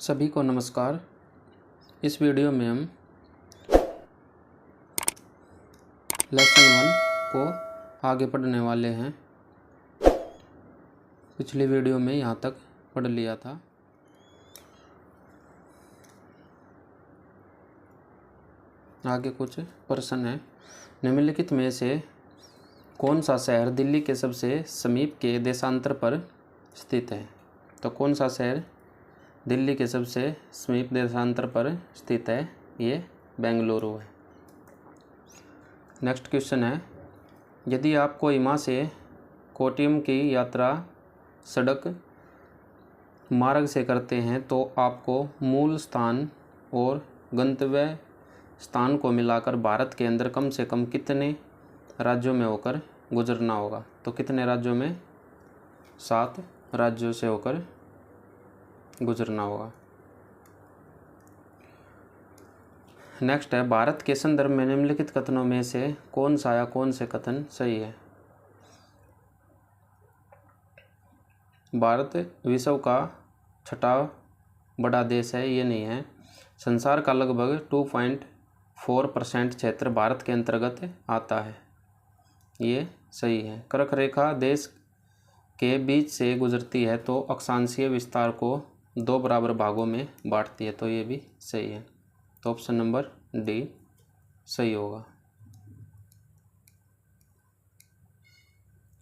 सभी को नमस्कार। इस वीडियो में हम लेसन 1 को आगे पढ़ने वाले हैं। पिछली वीडियो में यहाँ तक पढ़ लिया था। आगे कुछ प्रश्न है। निम्नलिखित में से कौन सा शहर दिल्ली के सबसे समीप के देशांतर पर स्थित है? तो कौन सा शहर दिल्ली के सबसे समीप देशांतर पर स्थित है? ये बेंगलुरु है। नेक्स्ट क्वेश्चन है, यदि आप कोहिमा से कोट्टयम की यात्रा सड़क मार्ग से करते हैं तो आपको मूल स्थान और गंतव्य स्थान को मिलाकर भारत के अंदर कम से कम कितने राज्यों में होकर गुजरना होगा? तो कितने राज्यों में? 7 राज्यों से होकर गुजरना होगा। नेक्स्ट है, भारत के संदर्भ में निम्नलिखित कथनों में से कौन सा या कौन से कथन सही है? भारत विश्व का 6वां बड़ा देश है, ये नहीं है। संसार का लगभग 2.4% क्षेत्र भारत के अंतर्गत आता है, ये सही है। कर्क रेखा देश के बीच से गुजरती है तो अक्षांशीय विस्तार को 2 बराबर भागों में बांटती है, तो ये भी सही है। तो ऑप्शन नंबर डी सही होगा।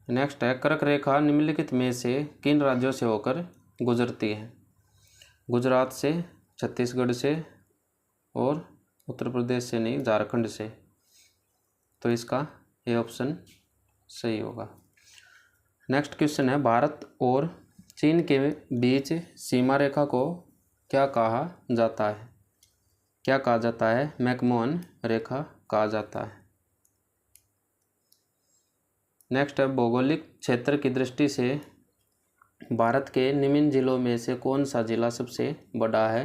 नेक्स्ट है, कर्क रेखा निम्नलिखित में से किन राज्यों से होकर गुजरती है? गुजरात से, छत्तीसगढ़ से और उत्तर प्रदेश से नहीं, झारखंड से। तो इसका ये ऑप्शन सही होगा। नेक्स्ट क्वेश्चन है, भारत और चीन के बीच सीमा रेखा को क्या कहा जाता है? क्या कहा जाता है? मैकमोहन रेखा कहा जाता है। नेक्स्ट है, भौगोलिक क्षेत्र की दृष्टि से भारत के निम्न जिलों में से कौन सा जिला सबसे बड़ा है?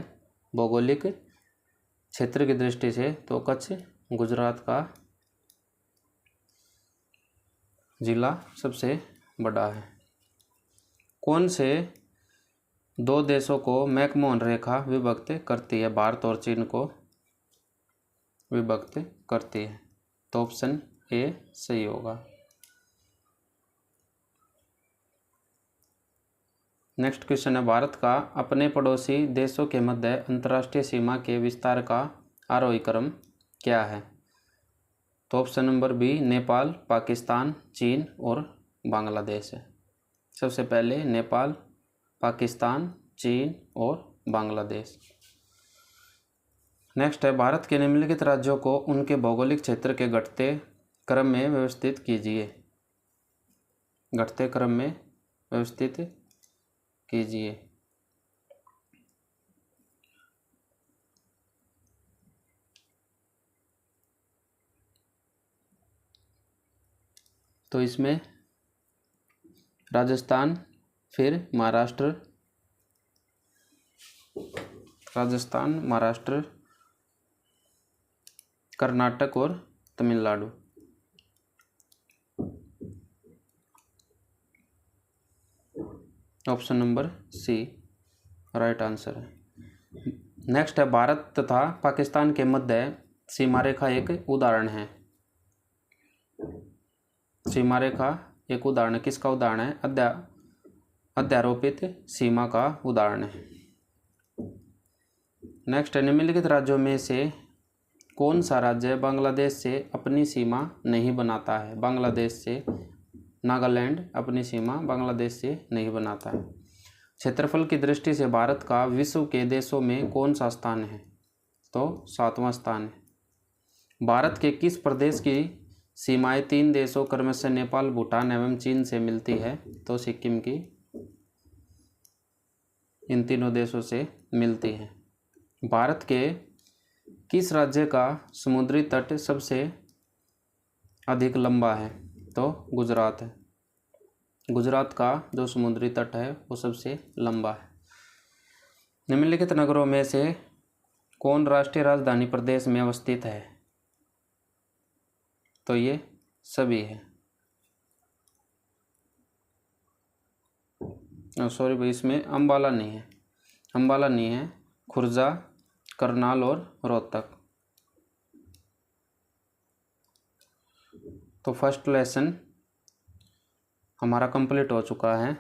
भौगोलिक क्षेत्र की दृष्टि से तो कच्छ गुजरात का जिला सबसे बड़ा है। कौन से 2 देशों को मैकमोहन रेखा विभक्त करती है? भारत और चीन को विभक्त करती है, तो ऑप्शन ए सही होगा। नेक्स्ट क्वेश्चन है, भारत का अपने पड़ोसी देशों के मध्य अंतर्राष्ट्रीय सीमा के विस्तार का आरोही क्रम क्या है? तो option number B Nepal, Pakistan, चीन और बांग्लादेश है। सबसे पहले नेपाल, पाकिस्तान, चीन और बांग्लादेश। नेक्स्ट है, भारत के निम्नलिखित राज्यों को उनके भौगोलिक क्षेत्र के घटते क्रम में व्यवस्थित कीजिए। घटते क्रम में व्यवस्थित कीजिए। तो इसमें राजस्थान, फिर महाराष्ट्र, राजस्थान, महाराष्ट्र, कर्नाटक और Tamil Nadu. Option number C right answer है। नेक्स्ट है, भारत तथा पाकिस्तान के मध्य सीमा रेखा एक उदाहरण है। सीमा रेखा एक उदाहरण, किसका उदाहरण है? अध्यारोपित सीमा का उदाहरण है। नेक्स्ट है, निम्नलिखित राज्यों में से कौन सा राज्य बांग्लादेश से अपनी सीमा नहीं बनाता है? बांग्लादेश से नागालैंड अपनी सीमा बांग्लादेश से नहीं बनाता है। क्षेत्रफल की दृष्टि से भारत का विश्व के देशों में कौन सा स्थान है? तो 7वां स्थान है। भारत के किस प्रदेश की सीमाएं 3 देशों क्रमशः नेपाल, भूटान एवं चीन से मिलती है? तो सिक्किम की इन तीनों देशों से मिलती है। भारत के किस राज्य का समुद्री तट सबसे अधिक लंबा है? तो गुजरात है। गुजरात का जो समुद्री तट है वो सबसे लंबा है। निम्नलिखित नगरों में से कौन राष्ट्रीय राजधानी प्रदेश में अवस्थित है? तो ये सभी है। सॉरी भाई, इसमें अम्बाला नहीं है, अम्बाला नहीं है। खुर्जा, करनाल और रोहतक। तो फर्स्ट लेसन हमारा कंप्लीट हो चुका है।